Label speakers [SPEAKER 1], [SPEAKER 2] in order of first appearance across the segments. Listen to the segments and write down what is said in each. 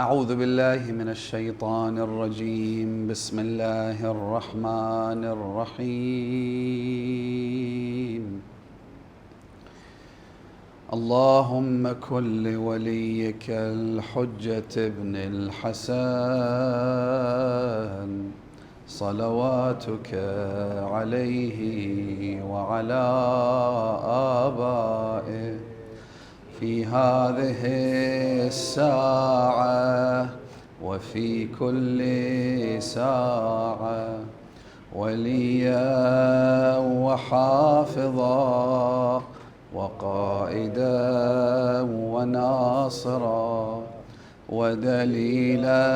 [SPEAKER 1] أعوذ بالله من الشيطان الرجيم بسم الله الرحمن الرحيم اللهم كن لوليك الحجة ابن الحسن صلواتك عليه وعلى آبائه في هذه الساعة وفي كل ساعة وليا وحافظا وقائدا وناصرا ودليلا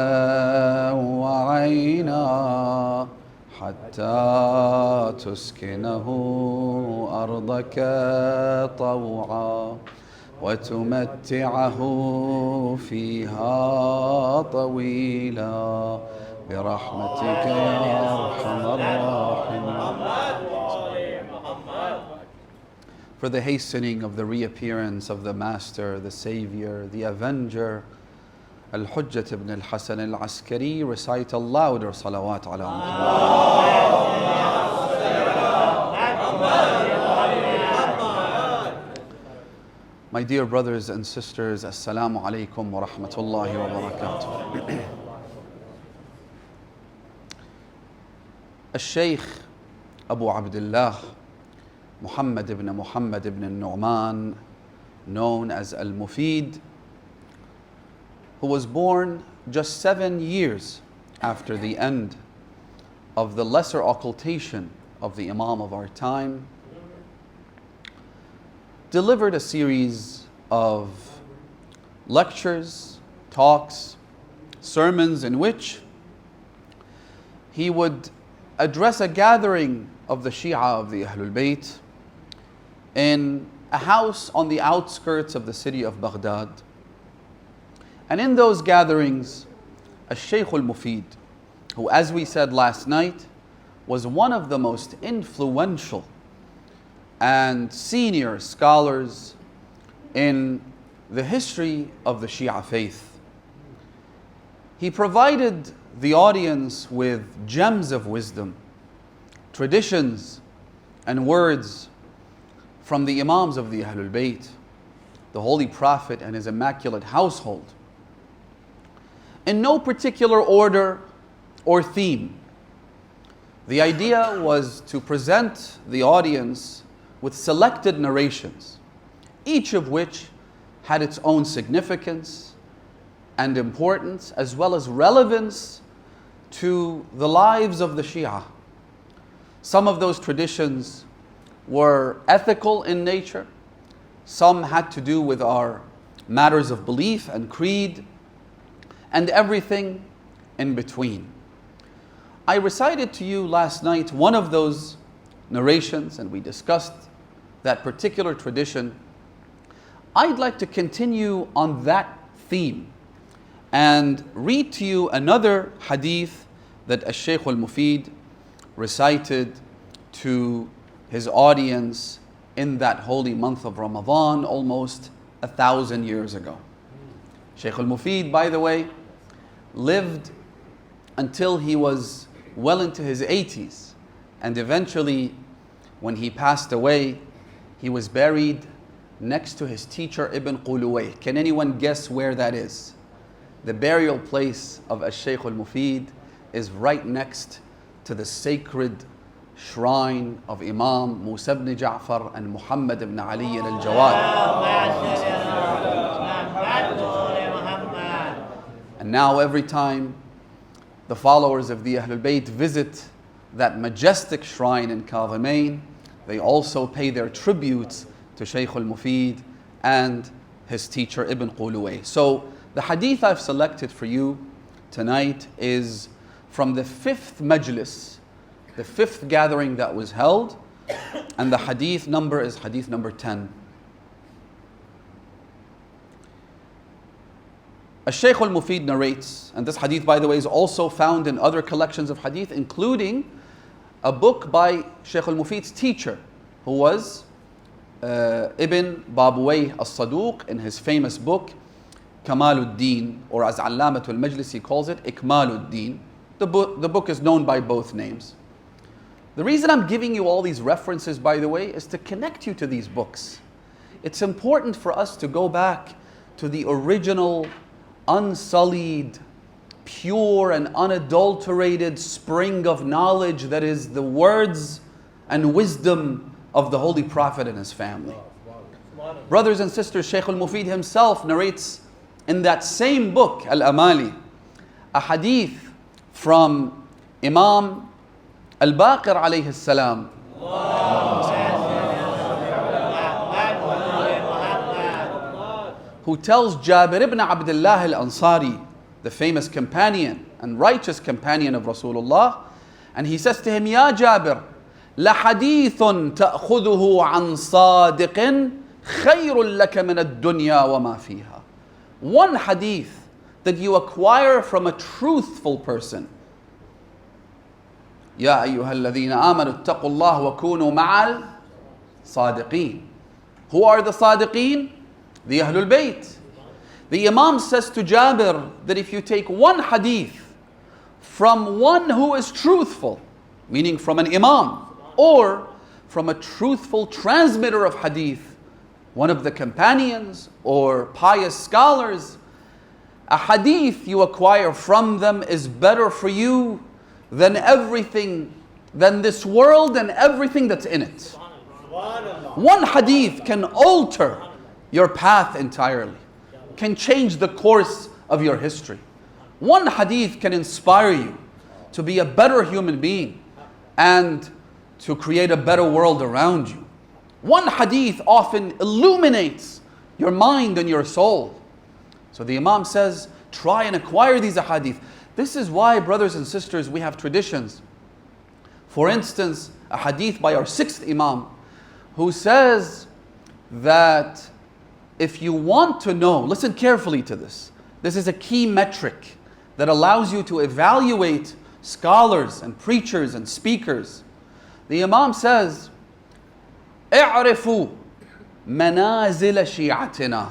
[SPEAKER 1] وعينا حتى تسكنه أرضك طوعا وتمتعه فيها طويلا برحمتك يا أرحم الراحمين. For the hastening of the reappearance of the Master, the Savior, the Avenger, Al-Hujjat ibn al-Hasan al-Askari, recite a louder salawat ala Muhammad. My dear brothers and sisters, Assalamu alaikum wa rahmatullahi wa barakatuh. Al-Shaykh Abu Abdullah Muhammad ibn Nu'man, known as Al-Mufid, who was born just 7 years after the end of the lesser occultation of the Imam of our time, delivered a series of lectures, talks, sermons in which he would address a gathering of the Shia of the Ahlul Bayt in a house on the outskirts of the city of Baghdad. And in those gatherings, Al-Shaykh al-Mufid, who, as we said last night, was one of the most influential and senior scholars in the history of the Shia faith. He provided the audience with gems of wisdom, traditions and words from the Imams of the Ahlul Bayt, the Holy Prophet and his immaculate household, in no particular order or theme. The idea was to present the audience with selected narrations, each of which had its own significance and importance, as well as relevance to the lives of the Shia. Some of those traditions were ethical in nature, some had to do with our matters of belief and creed, and everything in between. I recited to you last night one of those narrations, and we discussed that particular tradition. I'd like to continue on that theme and read to you another hadith that Al-Shaykh al-Mufid recited to his audience in that holy month of Ramadan almost 1,000 years ago. Shaykh al-Mufid, by the way, lived until he was well into his 80s, and eventually when he passed away, he was buried next to his teacher Ibn Quluwayh. Can anyone guess where that is? The burial place of Al-Shaykh al-Mufid is right next to the sacred shrine of Imam Musa ibn Ja'far and Muhammad ibn Ali al-Jawad. And now every time the followers of the Ahlul Bayt visit that majestic shrine in Kadhimain, they also pay their tributes to Shaykh al-Mufid and his teacher Ibn Quluwayh. So the hadith I've selected for you tonight is from the 5th majlis, the 5th gathering that was held, and the hadith number is hadith number 10. Al-Shaykh al-Mufid narrates, and this hadith, by the way, is also found in other collections of hadith, including a book by Shaykh al-Mufid's teacher, who was Ibn Babuwayh al-Saduq, in his famous book, Kamaluddin, or as Allamatul Majlisi calls it, Ikmaluddin. The book is known by both names. The reason I'm giving you all these references, by the way, is to connect you to these books. It's important for us to go back to the original, unsullied, pure and unadulterated spring of knowledge that is the words and wisdom of the Holy Prophet and his family. Brothers and sisters, Shaykh al-Mufid himself narrates in that same book, Al-Amali, a hadith from Imam al-Baqir alayhi salam. Who tells Jabir ibn Abdullah al-Ansari, the famous companion and righteous companion of Rasulullah, and he says to him, Ya Jabir, لحديث تأخذه عن صادق خير لك من الدنيا وما فيها. One hadith that you acquire from a truthful person. يا أيها الذين آمنوا اتقوا الله وكونوا مع الصادقين. Who are the صادقين? The Ahlul Bayt. The Imam says to Jabir that if you take one hadith from one who is truthful, meaning from an Imam, or from a truthful transmitter of hadith, one of the companions or pious scholars, a hadith you acquire from them is better for you than everything, than this world and everything that's in it. One hadith can alter your path entirely, can change the course of your history. One hadith can inspire you to be a better human being and to create a better world around you. One hadith often illuminates your mind and your soul. So the Imam says, try and acquire these hadith. This is why, brothers and sisters, we have traditions. For instance, a hadith by our sixth Imam, who says that if you want to know, listen carefully to this. This is a key metric that allows you to evaluate scholars and preachers and speakers. The Imam says, اعرفوا منازل شيعتنا.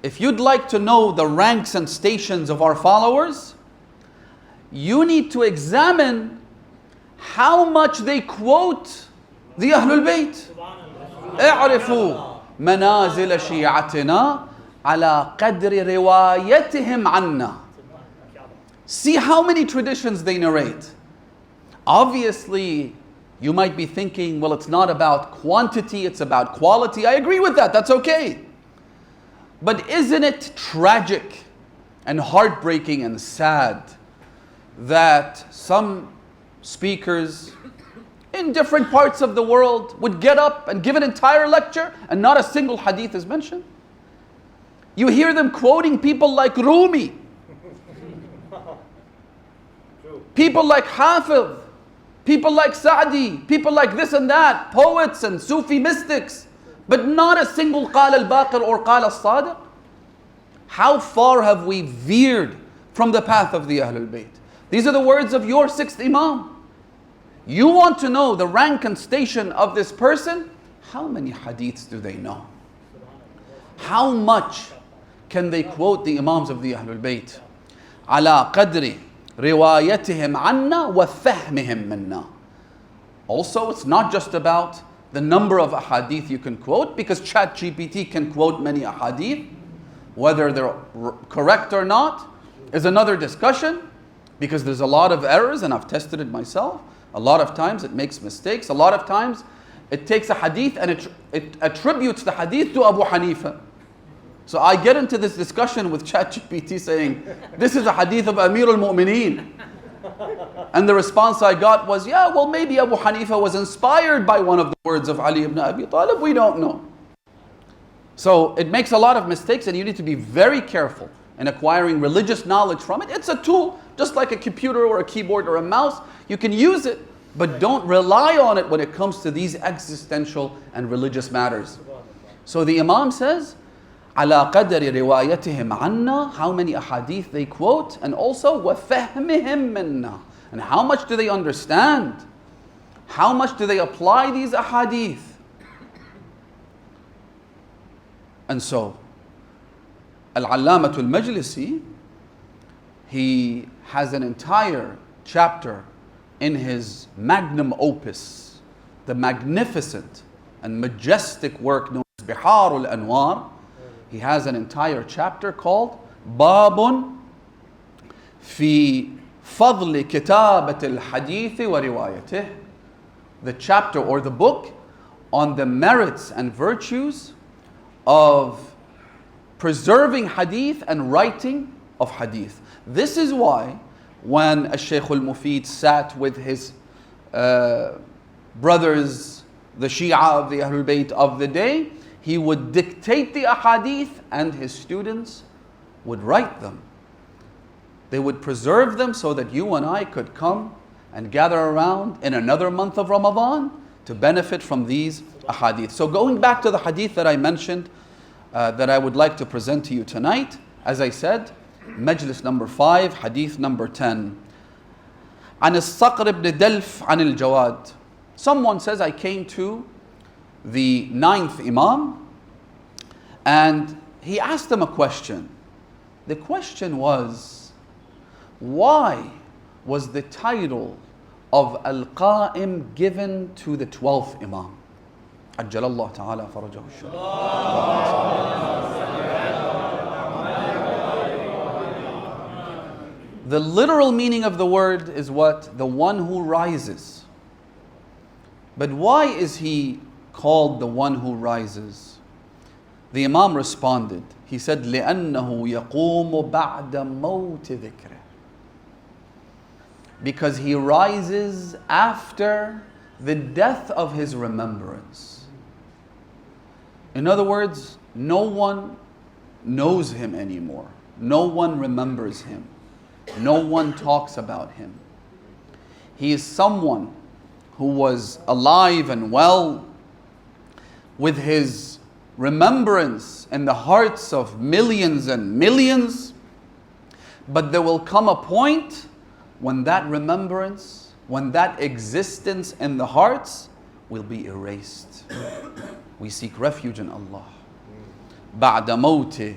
[SPEAKER 1] If you'd like to know the ranks and stations of our followers, you need to examine how much they quote the Ahlul Bayt. اعرفوا منازل شيعتنا على قدر روايتهم عنا. See how many traditions they narrate. Obviously, you might be thinking, well, it's not about quantity, it's about quality. I agree with that, that's okay. But isn't it tragic and heartbreaking and sad that some speakers in different parts of the world would get up and give an entire lecture and not a single hadith is mentioned? You hear them quoting people like Rumi, people like Hafiz, people like Sa'di, people like this and that, poets and Sufi mystics, but not a single قال الباقر or قال الصادق. How far have we veered from the path of the Ahlul Bayt? These are the words of your sixth Imam. You want to know the rank and station of this person? How many hadiths do they know? How much can they quote the Imams of the Ahlul Bayt? على قدر روايتهم عنا وفهمهم منا. Also, it's not just about the number of ahadith you can quote, because ChatGPT can quote many ahadith. Whether they're correct or not is another discussion, because there's a lot of errors, and I've tested it myself. A lot of times it makes mistakes. A lot of times it takes a hadith and it attributes the hadith to Abu Hanifa. So I get into this discussion with ChatGPT saying, this is a hadith of Amir al-Mu'mineen. And the response I got was, yeah, well, maybe Abu Hanifa was inspired by one of the words of Ali ibn Abi Talib. We don't know. So it makes a lot of mistakes, and you need to be very careful in acquiring religious knowledge from it. It's a tool, just like a computer or a keyboard or a mouse. You can use it, but don't rely on it when it comes to these existential and religious matters. So the Imam says, على قدر روايتهم عنا, how many ahadith they quote, and also وفهمهم منا, and how much do they understand? How much do they apply these ahadith? And so, Al-Allamatul Majlisi, he has an entire chapter in his magnum opus, the magnificent and majestic work known as Biharul Anwar. He has an entire chapter called Babun fi Fadli Kitabat al-Hadith wa Riwayatih. The chapter or the book on the merits and virtues of preserving hadith and writing of hadith. This is why when Shaykh al-Mufid sat with his brothers, the Shia of the Ahlul Bayt of the day, he would dictate the ahadith and his students would write them. They would preserve them so that you and I could come and gather around in another month of Ramadan to benefit from these ahadith. So going back to the hadith that I mentioned, that I would like to present to you tonight, as I said, Majlis number 5, hadith number 10. عن الصقر بن دلف عن الجواد. Someone says, I came to the 9th Imam and he asked him a question. The question was, why was the title of Al-Qa'im given to the 12th Imam? عجل الله تعالى فرجه الشريف. The literal meaning of the word is what? The one who rises. But why is he called the one who rises? The Imam responded. He said, لأنه يقوم بعد موت ذكره. Because he rises after the death of his remembrance. In other words, no one knows him anymore. No one remembers him. No one talks about him. He is someone who was alive and well, with his remembrance in the hearts of millions and millions. But there will come a point when that remembrance, when that existence in the hearts will be erased. We seek refuge in Allah. بعد موت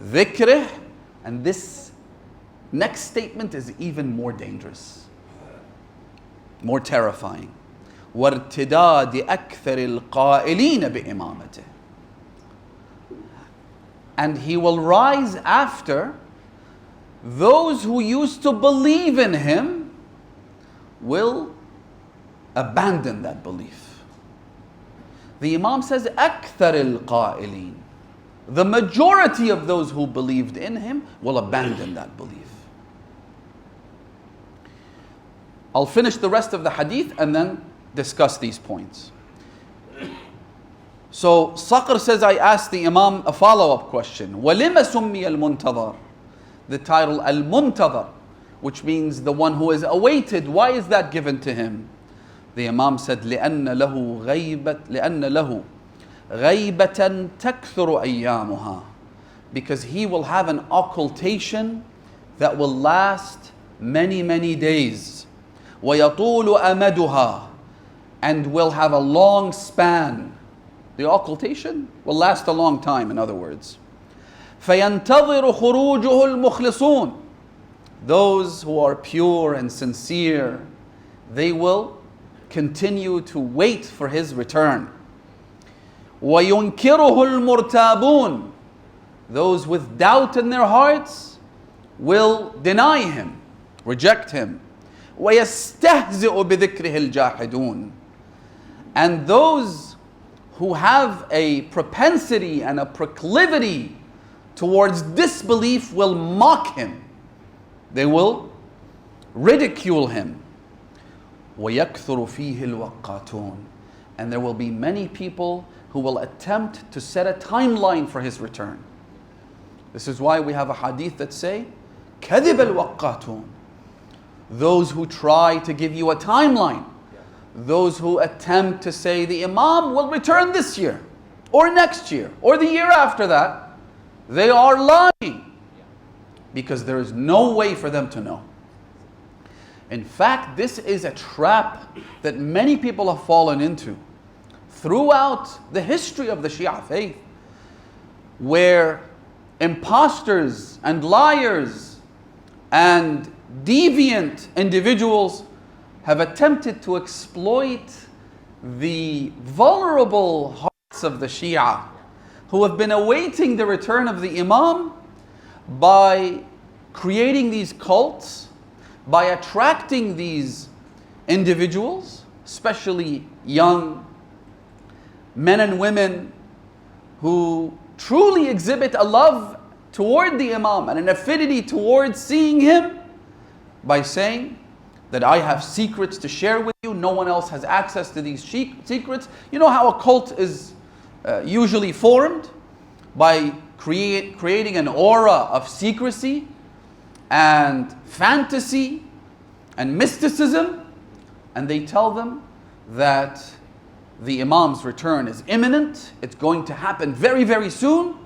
[SPEAKER 1] ذكره. And this next statement is even more dangerous, more terrifying. وارتداد أكثر القائلين بإمامته. And he will rise after those who used to believe in him will abandon that belief. The Imam says, أكثر القائلين. The majority of those who believed in him will abandon that belief. I'll finish the rest of the hadith and then discuss these points. So Saqr says, I asked the Imam a follow-up question. وَلِمَ سُمِّيَ الْمُنْتَظَرِ. The title Al-Muntadhar, which means the one who is awaited. Why is that given to him? The Imam said, لأن له غيبة تكثر أيامها. Because he will have an occultation that will last many, many days. ويطول أمدها. And will have a long span. The occultation will last a long time, in other words. فينتظر خروجه المخلصون. Those who are pure and sincere, they will continue to wait for his return. وينكره المرتابون. Those with doubt in their hearts will deny him, reject him. ويستهزئ بذكره الجاحدون. And those who have a propensity and a proclivity towards disbelief will mock him. They will ridicule him. وَيَكْثُرُ فِيهِ الْوَقَّاتُونَ. And there will be many people who will attempt to set a timeline for his return. This is why we have a hadith that say, كَذِبَ الْوَقَّاتُونَ. Those who try to give you a timeline. Those who attempt to say the Imam will return this year, or next year, or the year after that, they are lying. Because there is no way for them to know. In fact, this is a trap that many people have fallen into throughout the history of the Shia faith, where imposters and liars and deviant individuals have attempted to exploit the vulnerable hearts of the Shia, who have been awaiting the return of the Imam, by creating these cults, by attracting these individuals, especially young men and women who truly exhibit a love toward the Imam and an affinity towards seeing him, by saying that I have secrets to share with you, no one else has access to these secrets. You know how a cult is usually formed? By creating an aura of secrecy and fantasy and mysticism, and they tell them that the Imam's return is imminent, it's going to happen very, very soon,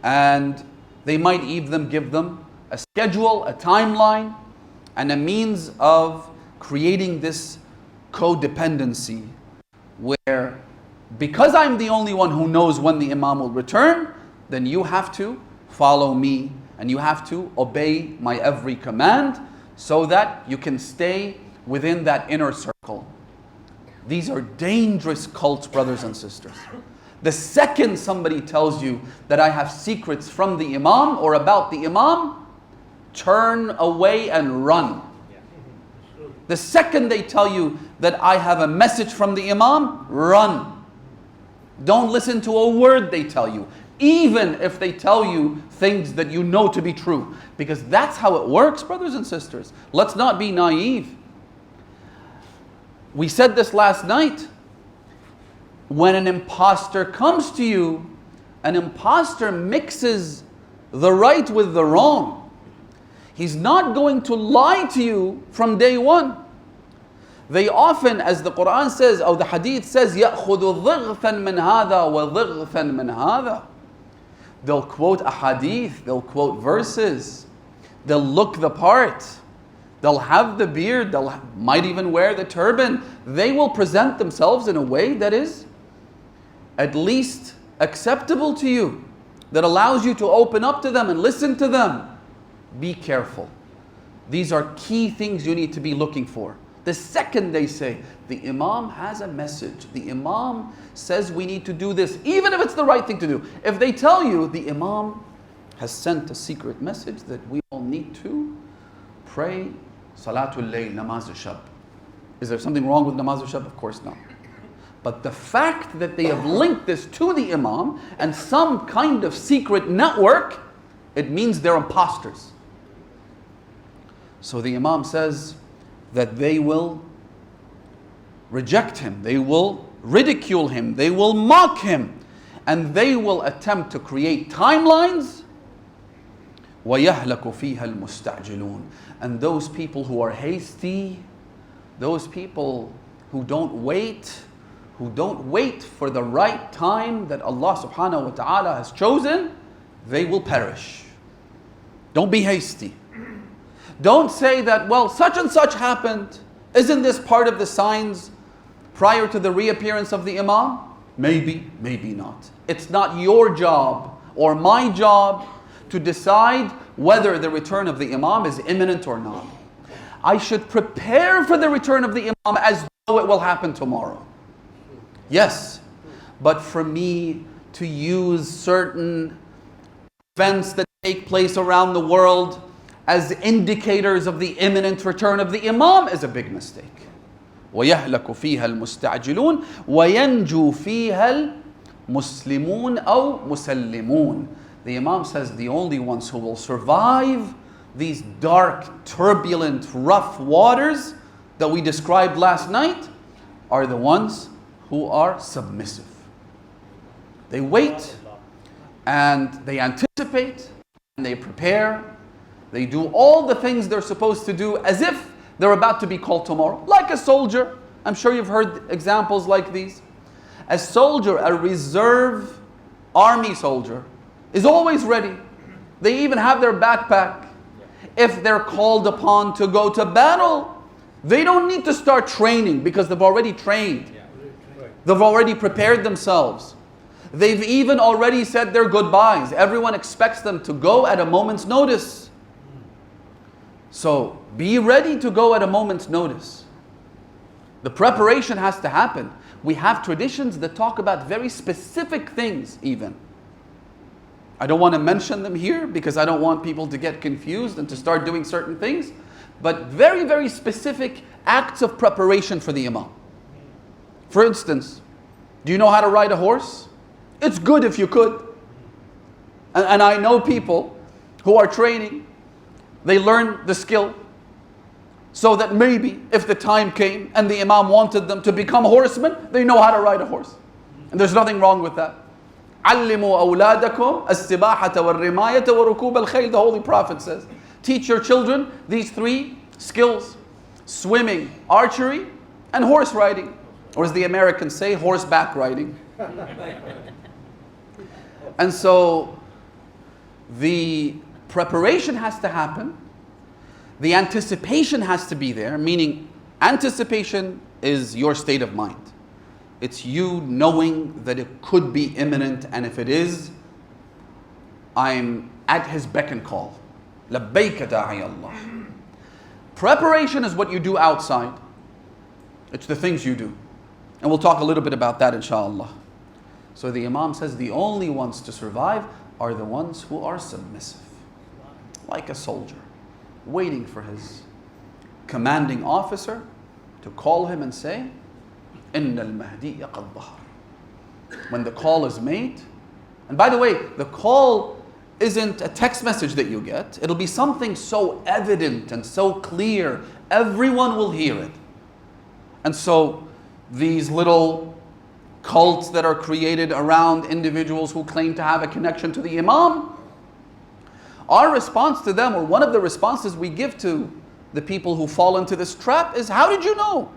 [SPEAKER 1] and they might even give them a schedule, a timeline, and a means of creating this codependency where, because I'm the only one who knows when the Imam will return, then you have to follow me and you have to obey my every command so that you can stay within that inner circle. These are dangerous cults, brothers and sisters. The second somebody tells you that I have secrets from the Imam or about the Imam, turn away and run. The second they tell you that I have a message from the Imam, run. Don't listen to a word they tell you, even if they tell you things that you know to be true. Because that's how it works, brothers and sisters. Let's not be naive. We said this last night. When an imposter comes to you, an imposter mixes the right with the wrong. He's not going to lie to you from day one. They often, as the Quran says, or the Hadith says, يَأْخُذُ ضِغْثًا مِنْ هَذَا وَضِغْثًا مِنْ هَذَا. They'll quote a hadith, they'll quote verses, they'll look the part, they'll have the beard, might even wear the turban. They will present themselves in a way that is at least acceptable to you, that allows you to open up to them and listen to them. Be careful. These are key things you need to be looking for. The second they say, the Imam has a message, the Imam says we need to do this, even if it's the right thing to do. If they tell you the Imam has sent a secret message that we all need to pray Salatul Layl, Namaz al-Shab. Is there something wrong with Namaz al-Shab? Of course not. But the fact that they have linked this to the Imam and some kind of secret network, it means they're imposters. So the Imam says that they will reject him, they will ridicule him, they will mock him, and they will attempt to create timelines. وَيَهْلَكُ فِيهَا الْمُسْتَعْجِلُونَ. And those people who are hasty, those people who don't wait for the right time that Allah subhanahu wa ta'ala has chosen, they will perish. Don't be hasty. Don't say that, well, such and such happened. Isn't this part of the signs prior to the reappearance of the Imam? Maybe, maybe not. It's not your job or my job to decide whether the return of the Imam is imminent or not. I should prepare for the return of the Imam as though it will happen tomorrow. Yes, but for me to use certain events that take place around the world as indicators of the imminent return of the Imam is a big mistake. وَيَهْلَكُ فِيهَا الْمُسْتَعْجِلُونَ وَيَنْجُو فِيهَا الْمُسْلِمُونَ أَوْ مُسَلِّمُونَ. The Imam says the only ones who will survive these dark, turbulent, rough waters that we described last night are the ones who are submissive. They wait and they anticipate and they prepare. They do all the things they're supposed to do as if they're about to be called tomorrow. Like a soldier. I'm sure you've heard examples like these. A soldier, a reserve army soldier, is always ready. They even have their backpack. If they're called upon to go to battle, they don't need to start training because they've already trained. They've already prepared themselves. They've even already said their goodbyes. Everyone expects them to go at a moment's notice. So be ready to go at a moment's notice. The preparation has to happen. We have traditions that talk about very specific things even. I don't want to mention them here because I don't want people to get confused and to start doing certain things. But very, very specific acts of preparation for the Imam. For instance, do you know how to ride a horse? It's good if you could. And I know people who are training. They learn the skill so that maybe if the time came and the Imam wanted them to become horsemen, they know how to ride a horse. And there's nothing wrong with that. علموا أولادكم السباحة والرماية وركوب الخيل. The Holy Prophet says, teach your children these three skills: swimming, archery, and horse riding. Or as the Americans say, horseback riding. And so the preparation has to happen. The anticipation has to be there, meaning anticipation is your state of mind. It's you knowing that it could be imminent, and if it is, I'm at his beck and call. لبيك داعي الله. Preparation is what you do outside. It's the things you do. And we'll talk a little bit about that inshallah. So the Imam says the only ones to survive are the ones who are submissive. Like a soldier, waiting for his commanding officer to call him and say, إِنَّ الْمَهْدِيَ قَدْ ظَهَرَ. When the call is made, and by the way, the call isn't a text message that you get. It'll be something so evident and so clear, everyone will hear it. And so these little cults that are created around individuals who claim to have a connection to the Imam, our response to them, or one of the responses we give to the people who fall into this trap, is, how did you know?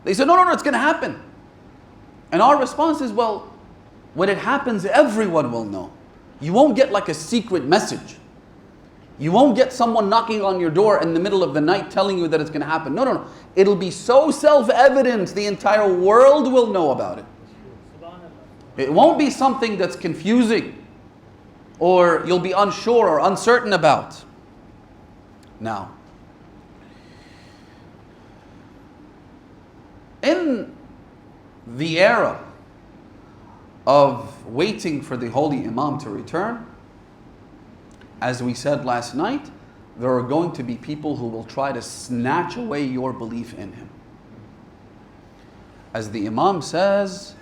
[SPEAKER 1] They say, no, it's going to happen. And our response is, well, when it happens, everyone will know. You won't get like a secret message. You won't get someone knocking on your door in the middle of the night telling you that it's going to happen. No. It'll be so self-evident, the entire world will know about it. It won't be something that's confusing or you'll be unsure or uncertain about. Now, in the era of waiting for the Holy Imam to return, as we said last night, there are going to be people who will try to snatch away your belief in him. As the Imam says,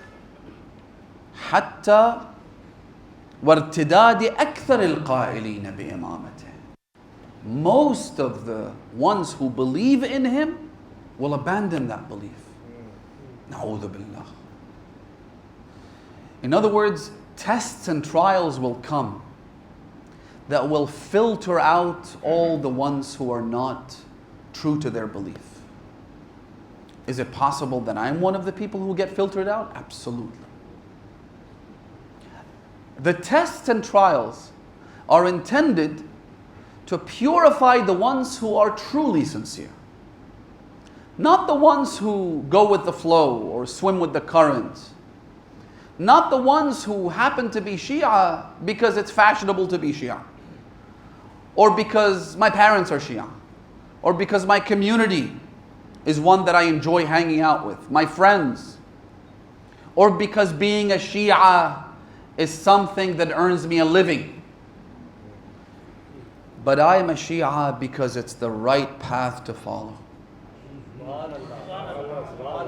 [SPEAKER 1] حتى وارتداد أكثر القائلين بإمامته. Most of the ones who believe in him will abandon that belief. نعوذ بالله. In other words, tests and trials will come that will filter out all the ones who are not true to their belief. Is it possible that I'm one of the people who get filtered out? Absolutely. The tests and trials are intended to purify the ones who are truly sincere. Not the ones who go with the flow or swim with the current. Not the ones who happen to be Shia because it's fashionable to be Shia. Or because my parents are Shia. Or because my community is one that I enjoy hanging out with. My friends. Or because being a Shia is something that earns me a living. But I am a Shia because it's the right path to follow.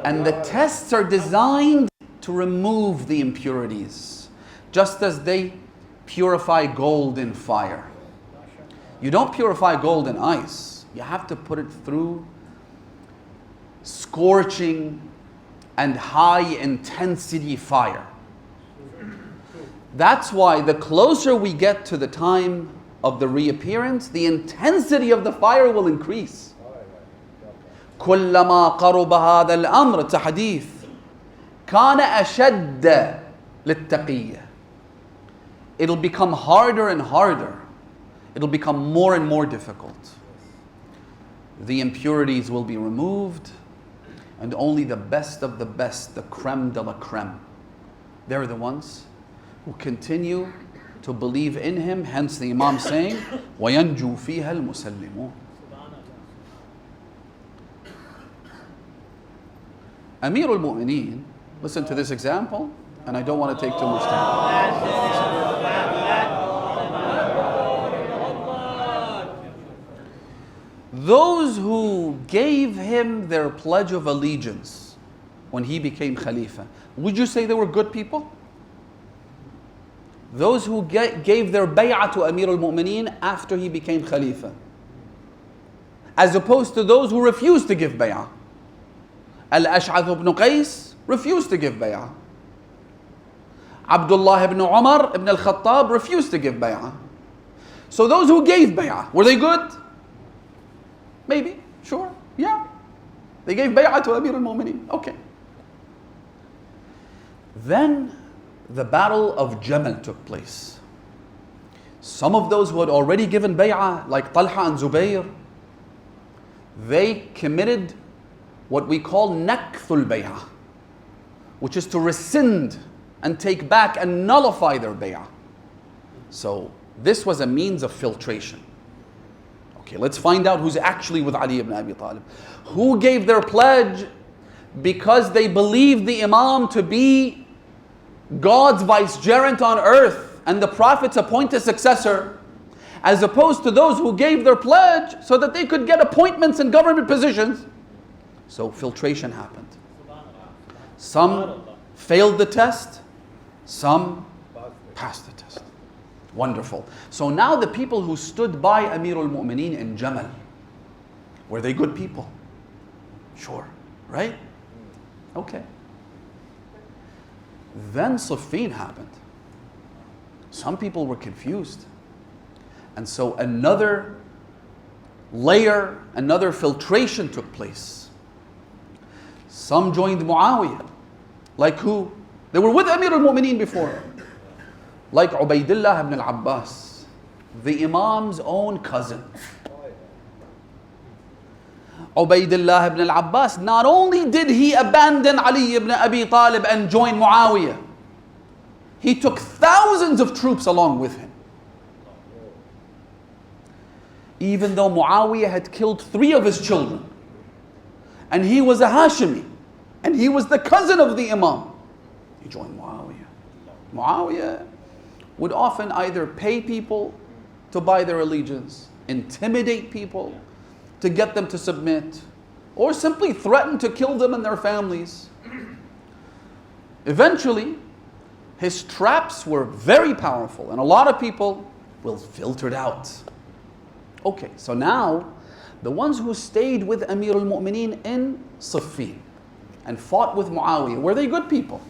[SPEAKER 1] And the tests are designed to remove the impurities, just as they purify gold in fire. You don't purify gold in ice. You have to put it through scorching and high intensity fire. That's why the closer we get to the time of the reappearance, the intensity of the fire will increase. كلما قرب هذا الأمر تحديث كان أشد للتقية. It'll become harder and harder. It'll become more and more difficult. The impurities will be removed, and only the best of the best, the creme de la creme, they're the ones who continue to believe in him. Hence the Imam saying, وَيَنْجُو فِيهَا الْمُسَلِّمُونَ. Amir al-Mu'mineen, listen to this example, and I don't want to take too much time. Those who gave him their pledge of allegiance when he became Khalifa, would you say they were good people? Those who gave their bay'ah to Amir al-Mu'mineen after he became Khalifa, as opposed to those who refused to give bay'ah. Al-Ash'ath ibn Qais refused to give bay'ah. Abdullah ibn Umar ibn al-Khattab refused to give bay'ah. So those who gave bay'ah, were they good? Maybe, sure, yeah. They gave bay'ah to Amir al-Mu'mineen, okay. Then the battle of Jamal took place. Some of those who had already given bay'ah, like Talha and Zubayr, they committed what we call nakthul bay'ah, which is to rescind and take back and nullify their bay'ah. So this was a means of filtration. Okay, let's find out who's actually with Ali ibn Abi Talib. Who gave their pledge because they believed the Imam to be God's vicegerent on earth and the Prophet's appointed successor, as opposed to those who gave their pledge so that they could get appointments in government positions. So filtration happened. Some failed the test, some passed the test. Wonderful. So now the people who stood by Amir al-Mu'mineen in Jamal, were they good people? Sure, right? Okay. Then Siffin happened. Some people were confused. And so another layer, another filtration took place. Some joined Muawiyah. Like who? They were with Amir al-Mu'mineen before. Like Ubaidullah ibn al-Abbas, the Imam's own cousin. Ubaidullah ibn al-Abbas, not only did he abandon Ali ibn Abi Talib and join Muawiyah, he took thousands of troops along with him. Even though Muawiyah had killed 3 of his children, and he was a Hashimi, and he was the cousin of the Imam, he joined Muawiyah. Muawiyah would often either pay people to buy their allegiance, intimidate people to get them to submit, or simply threaten to kill them and their families. Eventually, his traps were very powerful, and a lot of people will filtered out. Okay, so now the ones who stayed with Amir al-Mu'mineen in Siffin and fought with Muawiyah, were they good people?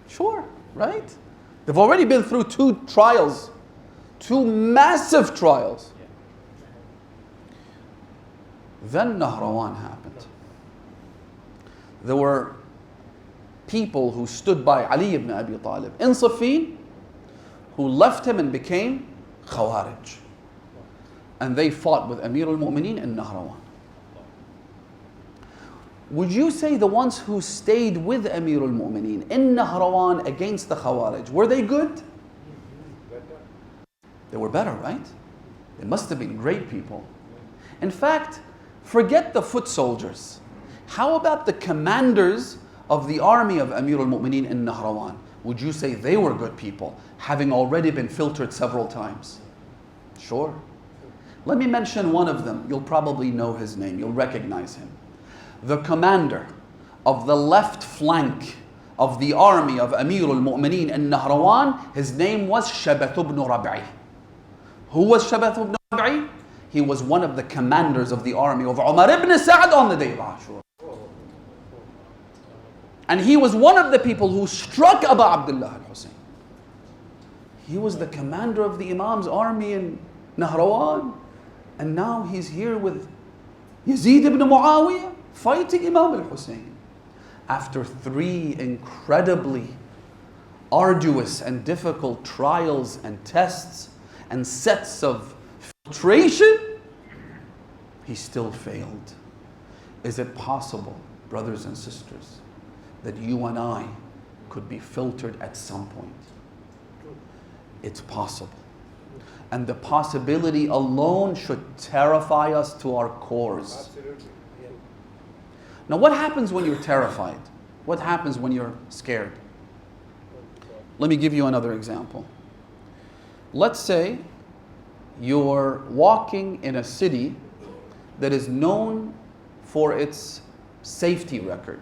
[SPEAKER 1] Sure, right? They've already been through 2 trials, 2 massive trials. Then Nahrawan happened. There were people who stood by Ali ibn Abi Talib in Siffin who left him and became Khawarij. And they fought with Amir al-Mu'mineen in Nahrawan. Would you say the ones who stayed with Amir al-Mu'mineen in Nahrawan against the Khawarij, were they good? They were better, right? They must have been great people. In fact, forget the foot soldiers. How about the commanders of the army of Amir al-Mu'mineen in Nahrawan? Would you say they were good people, having already been filtered several times? Sure. Let me mention one of them. You'll probably know his name. You'll recognize him. The commander of the left flank of the army of Amir al-Mu'mineen in Nahrawan, his name was Shabat ibn Rabi'i. Who was Shabat ibn Rabi'i? He was one of the commanders of the army of Umar ibn Sa'd on the day of Ashura. And he was one of the people who struck Abu Abdullah al-Hussein. He was the commander of the Imam's army in Nahrawan. And now he's here with Yazid ibn Muawiyah fighting Imam al-Hussein. After 3 incredibly arduous and difficult trials and tests and sets of filtration, he still failed. Is it possible, brothers and sisters, that you and I could be filtered at some point. It's possible. And the possibility alone should terrify us to our cores.
[SPEAKER 2] Absolutely. Yeah.
[SPEAKER 1] Now, what happens when you're terrified? What happens when you're scared? Let me give you another example. Let's say you're walking in a city that is known for its safety record.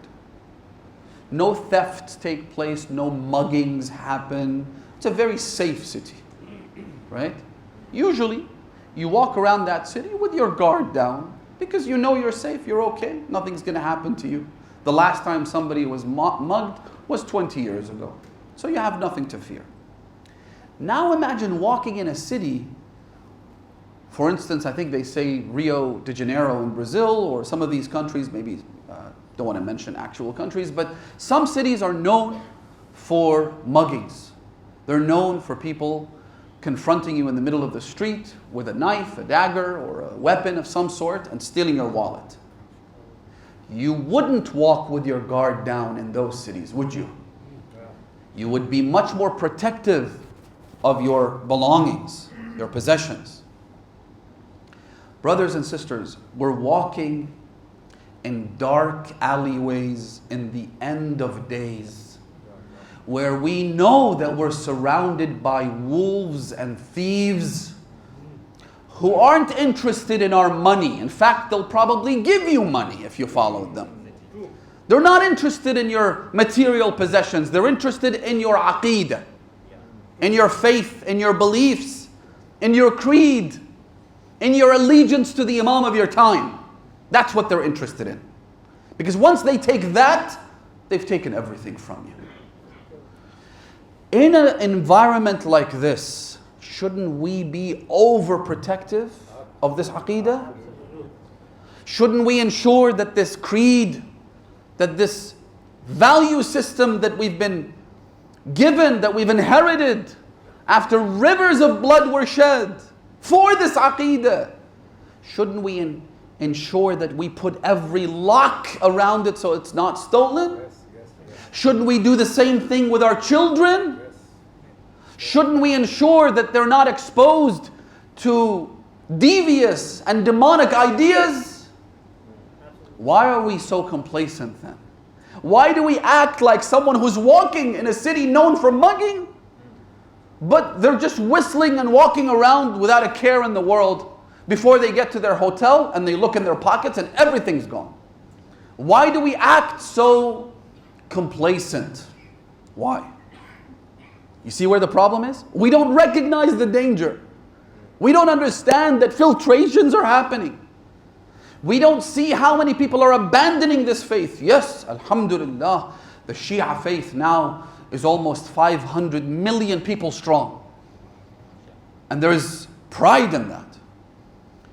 [SPEAKER 1] No thefts take place, no muggings happen. It's a very safe city, right? Usually, you walk around that city with your guard down because you know you're safe, you're okay, nothing's going to happen to you. The last time somebody was mugged was 20 years ago, so you have nothing to fear. Now imagine walking in a city, for instance, I think they say Rio de Janeiro in Brazil, or some of these countries, maybe, don't want to mention actual countries, but some cities are known for muggings. They're known for people confronting you in the middle of the street with a knife, a dagger, or a weapon of some sort and stealing your wallet. You wouldn't walk with your guard down in those cities, would you? You would be much more protective of your belongings, your possessions. Brothers and sisters, we're walking in dark alleyways in the end of days, where we know that we're surrounded by wolves and thieves who aren't interested in our money. In fact, they'll probably give you money if you followed them. They're not interested in your material possessions. They're interested in your aqeedah, in your faith, in your beliefs, in your creed, in your allegiance to the Imam of your time. That's what they're interested in. Because once they take that, they've taken everything from you. In an environment like this, shouldn't we be overprotective of this aqeedah? Shouldn't we ensure that this creed, that this value system that we've been given, that we've inherited after rivers of blood were shed for this aqeedah, shouldn't we ensure that we put every lock around it so it's not stolen? Shouldn't we do the same thing with our children? Shouldn't we ensure that they're not exposed to devious and demonic ideas? Why are we so complacent then? Why do we act like someone who's walking in a city known for mugging, but they're just whistling and walking around without a care in the world before they get to their hotel and they look in their pockets and everything's gone? Why do we act so complacent? Why? You see where the problem is? We don't recognize the danger. We don't understand that filtrations are happening. We don't see how many people are abandoning this faith. Yes, alhamdulillah, the Shia faith now is almost 500 million people strong. And there is pride in that.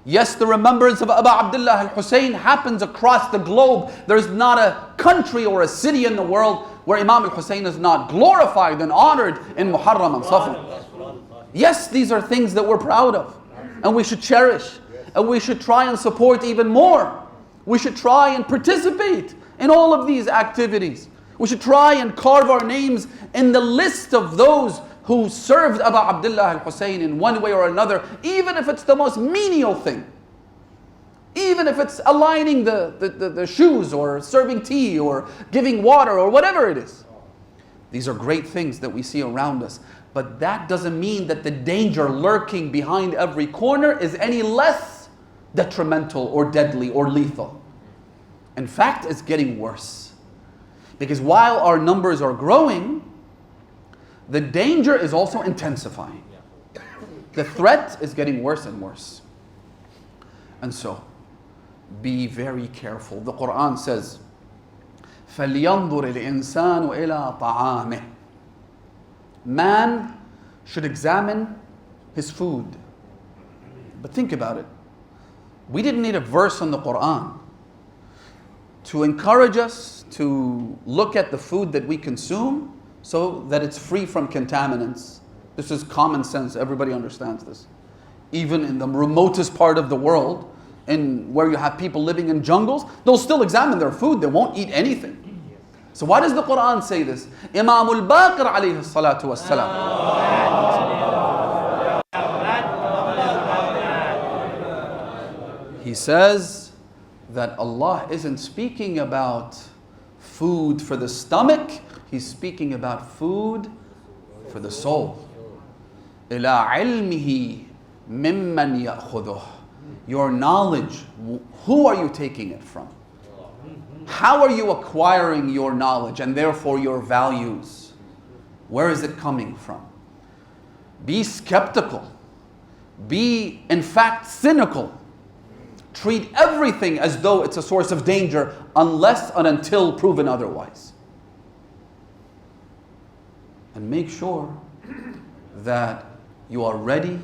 [SPEAKER 1] Yes, the remembrance of Abu Abdullah al-Hussein happens across the globe. There's not a country or a city in the world where Imam al-Hussein is not glorified and honored in Muharram and Safar. Yes, these are things that we're proud of and we should cherish, and we should try and support even more. We should try and participate in all of these activities. We should try and carve our names in the list of those who served Abu Abdullah al-Hussein in one way or another, even if it's the most menial thing. Even if it's aligning the shoes, or serving tea, or giving water, or whatever it is. These are great things that we see around us. But that doesn't mean that the danger lurking behind every corner is any less detrimental or deadly or lethal. In fact, it's getting worse. Because while our numbers are growing, the danger is also intensifying. The threat is getting worse and worse. And so, be very careful. The Quran says, فَلْيَنْظُرِ الْإِنسَانُ إِلَىٰ طَعَامِهِ. Man should examine his food. But think about it. We didn't need a verse in the Quran to encourage us to look at the food that we consume so that it's free from contaminants. This is common sense. Everybody understands this. Even in the remotest part of the world, where you have people living in jungles, they'll still examine their food. They won't eat anything. So why does the Quran say this? Imam al-Baqir alayhi salatu wassalam. He says that Allah isn't speaking about food for the stomach, He's speaking about food for the soul. إِلَىٰ عِلْمِهِ مِمَّنْ يَأْخُذُهُ. Your knowledge, who are you taking it from? How are you acquiring your knowledge and therefore your values? Where is it coming from? Be skeptical. Be, in fact, cynical. Treat everything as though it's a source of danger unless and until proven otherwise. And make sure that you are ready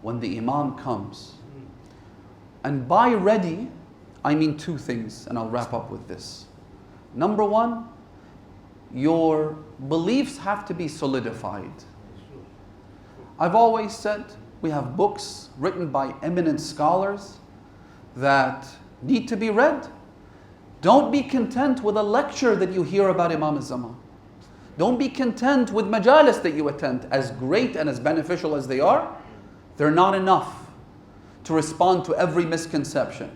[SPEAKER 1] when the Imam comes. And by ready, I mean two things, and I'll wrap up with this. Number one, your beliefs have to be solidified. I've always said we have books written by eminent scholars that need to be read. Don't be content with a lecture that you hear about Imam al-Zaman. Don't be content with majalis that you attend. As great and as beneficial as they are, they're not enough to respond to every misconception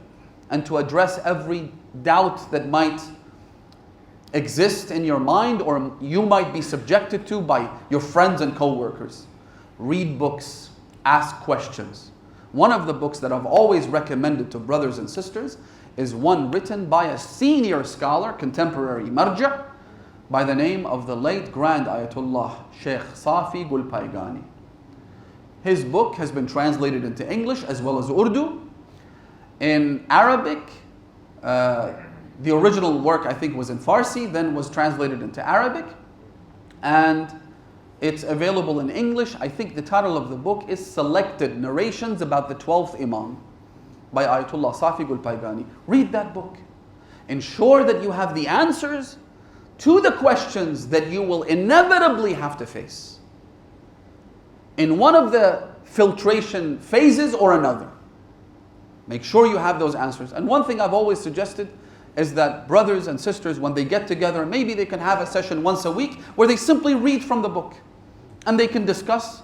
[SPEAKER 1] and to address every doubt that might exist in your mind or you might be subjected to by your friends and co-workers. Read books, ask questions. One of the books that I've always recommended to brothers and sisters is one written by a senior scholar, contemporary marja', by the name of the late Grand Ayatollah Sheikh Safi Gulpaigani. His book has been translated into English as well as Urdu. In Arabic, the original work I think was in Farsi, then was translated into Arabic. And it's available in English. I think the title of the book is Selected Narrations About the 12th Imam by Ayatollah Safi Gulpaigani. Read that book. Ensure that you have the answers to the questions that you will inevitably have to face in one of the filtration phases or another. Make sure you have those answers. And one thing I've always suggested is that brothers and sisters, when they get together, maybe they can have a session once a week where they simply read from the book and they can discuss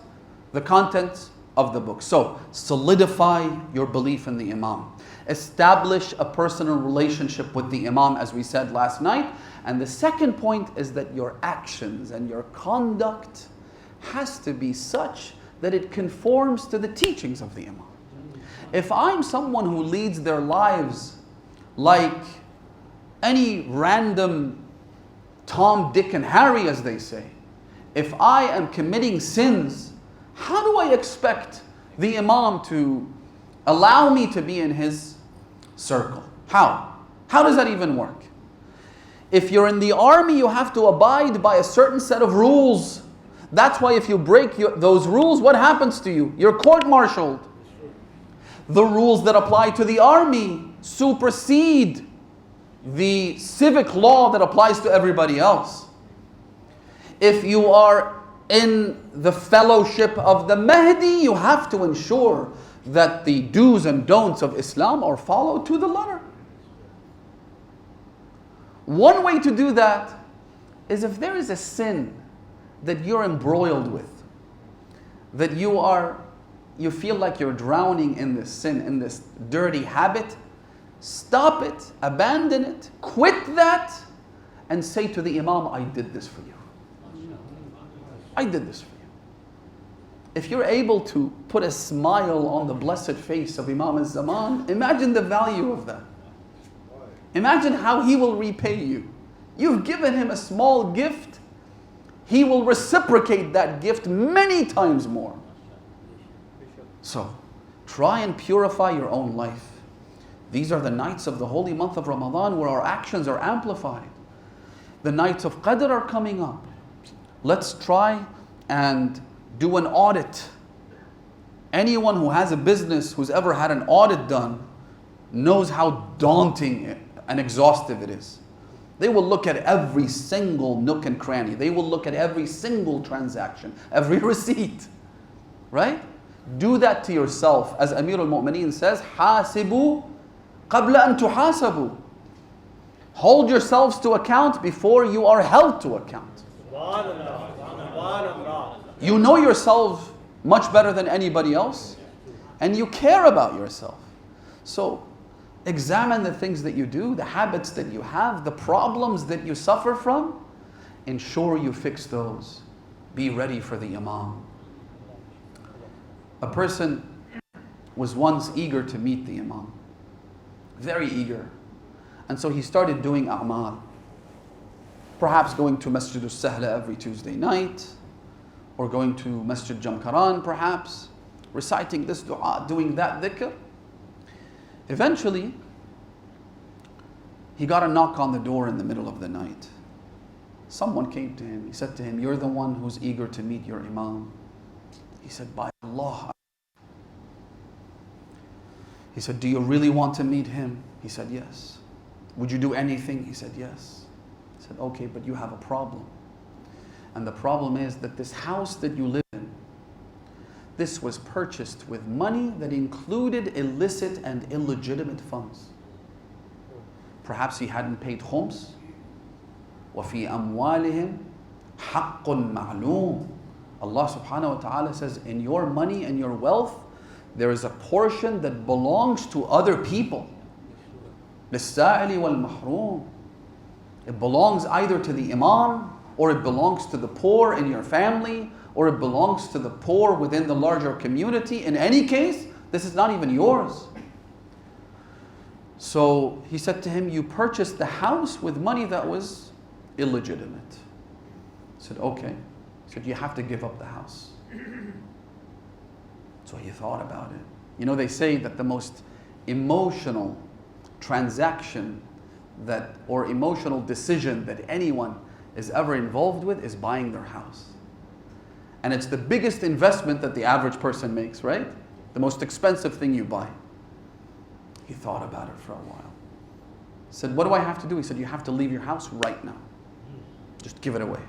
[SPEAKER 1] the contents of the book. So, solidify your belief in the Imam. Establish a personal relationship with the Imam, as we said last night. And the second point is that your actions and your conduct has to be such that it conforms to the teachings of the Imam. If I'm someone who leads their lives like any random Tom, Dick, and Harry, as they say, if I am committing sins, how do I expect the Imam to allow me to be in his circle? How? How does that even work? If you're in the army, you have to abide by a certain set of rules. That's why if you break those rules, what happens to you? You're court-martialed. The rules that apply to the army supersede the civic law that applies to everybody else. If you are in the fellowship of the Mahdi, you have to ensure that the do's and don'ts of Islam are followed to the letter. One way to do that is if there is a sin that you're embroiled with, that you feel like you're drowning in this sin, in this dirty habit, stop it, abandon it, quit that, and say to the Imam, I did this for you. I did this for you. If you're able to put a smile on the blessed face of Imam al-Zaman, imagine the value of that. Imagine how he will repay you. You've given him a small gift, he will reciprocate that gift many times more. So, try and purify your own life. These are the nights of the holy month of Ramadan where our actions are amplified. The nights of Qadr are coming up. Let's try and do an audit. Anyone who has a business who's ever had an audit done knows how daunting and exhaustive it is. They will look at every single nook and cranny. They will look at every single transaction, every receipt. Right? Do that to yourself. As Amir al-Mu'mineen says, حَاسِبُوا قَبْلَ أَن تُحَاسَبُوا. Hold yourselves to account before you are held to account. You know yourself much better than anybody else, and you care about yourself. So examine the things that you do, the habits that you have, the problems that you suffer from. Ensure you fix those. Be ready for the Imam. A person was once eager to meet the Imam. Very eager. And so he started doing a'mal. Perhaps going to Masjid al-Sahla every Tuesday night, or going to Masjid Jamkaran perhaps, reciting this dua, doing that dhikr. Eventually, he got a knock on the door in the middle of the night. Someone came to him. He said to him, "You're the one who's eager to meet your Imam." He said, "By Allah." He said, "Do you really want to meet him?" He said, "Yes." "Would you do anything?" He said, "Yes." He said, "Okay, but you have a problem. And the problem is that this house that you live in, this was purchased with money that included illicit and illegitimate funds. Perhaps he hadn't paid khums. وَفِي أَمْوَالِهِمْ حَقٌّ مَعْلُومٌ. Allah subhanahu wa ta'ala says, in your money and your wealth, there is a portion that belongs to other people. لِلسَّائِلِ وَالْمَحْرُومِ. It belongs either to the Imam, or it belongs to the poor in your family, or it belongs to the poor within the larger community. In any case, this is not even yours." So he said to him, "You purchased the house with money that was illegitimate." He said, "Okay." He said, "You have to give up the house." So he thought about it. You know, they say that the most emotional transaction or emotional decision that anyone is ever involved with is buying their house. And it's the biggest investment that the average person makes, right? The most expensive thing you buy. He thought about it for a while. He said, "What do I have to do?" He said, "You have to leave your house right now. Just give it away."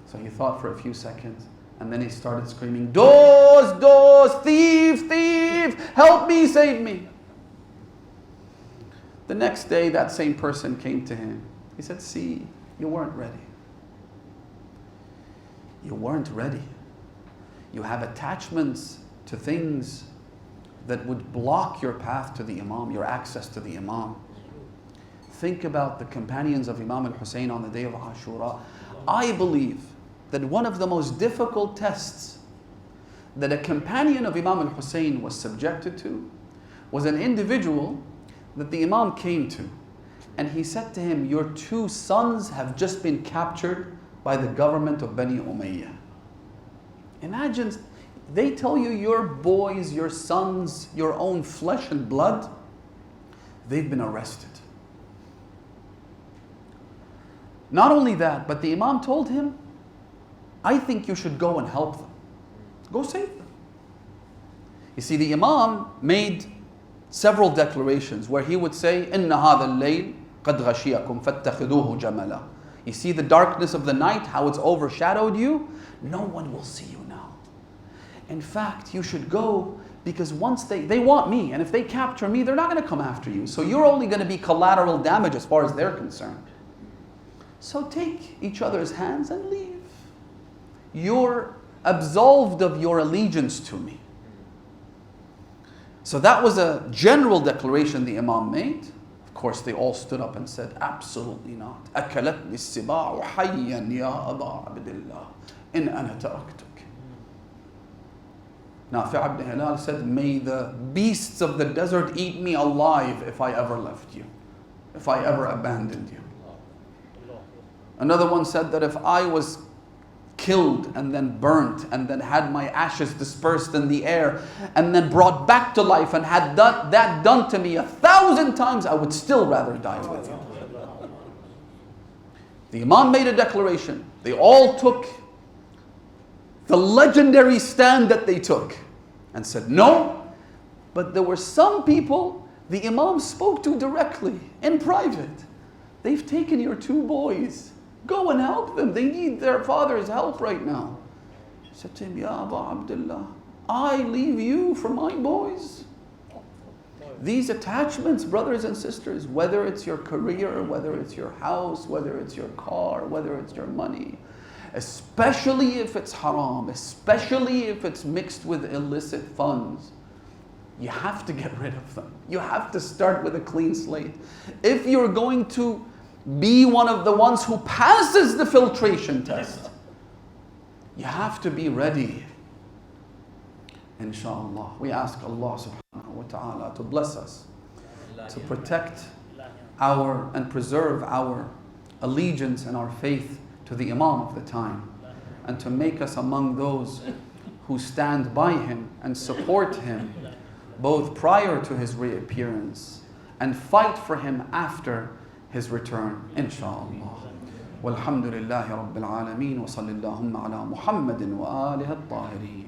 [SPEAKER 1] So he thought for a few seconds, and then he started screaming, "Doors, doors, thief, thief, help me, save me." The next day, that same person came to him. He said, "See, you weren't ready. You weren't ready. You have attachments to things that would block your path to the Imam, your access to the Imam." Think about the companions of Imam al-Hussein on the day of Ashura. I believe that one of the most difficult tests that a companion of Imam al-Hussein was subjected to was an individual that the Imam came to, and he said to him, "Your two sons have just been captured by the government of Bani Umayyah." Imagine, they tell you your boys, your sons, your own flesh and blood, they've been arrested. Not only that, but the Imam told him, "I think you should go and help them. Go save them." You see, the Imam made several declarations where he would say, "Inna hadha al-layl qad ghashiyakum fattakhiduhu jamala." You see the darkness of the night, how it's overshadowed you? No one will see you now. In fact, you should go, because once they want me, and if they capture me, they're not going to come after you. So you're only going to be collateral damage as far as they're concerned. So take each other's hands and leave. You're absolved of your allegiance to me. So that was a general declaration the Imam made. Of course, they all stood up and said, "Absolutely not. أكلتني السباع حيا يا أبا عبد الله إن أنا تركتك." Nafi' ibn Hilal said, "May the beasts of the desert eat me alive if I ever left you, if I ever abandoned you." Another one said that if I was killed and then burnt and then had my ashes dispersed in the air and then brought back to life and had that done to me 1,000 times, I would still rather die with you. The Imam made a declaration. They all took the legendary stand that they took and said no. But there were some people the Imam spoke to directly in private. "They've taken your two boys. Go and help them. They need their father's help right now." He said to him, "Ya Abu Abdullah, I leave you for my boys. These attachments, brothers and sisters, whether it's your career, whether it's your house, whether it's your car, whether it's your money, especially if it's haram, especially if it's mixed with illicit funds, you have to get rid of them. You have to start with a clean slate. If you're going to be one of the ones who passes the filtration test, you have to be ready. Inshallah. We ask Allah subhanahu wa ta'ala to bless us, to protect our and preserve our allegiance and our faith to the Imam of the time, and to make us among those who stand by him and support him both prior to his reappearance and fight for him after his return, inshallah. Walhamdulillahi Rabbil Alameen wa sallallahu ala Muhammadin wa alihi at-tahirin.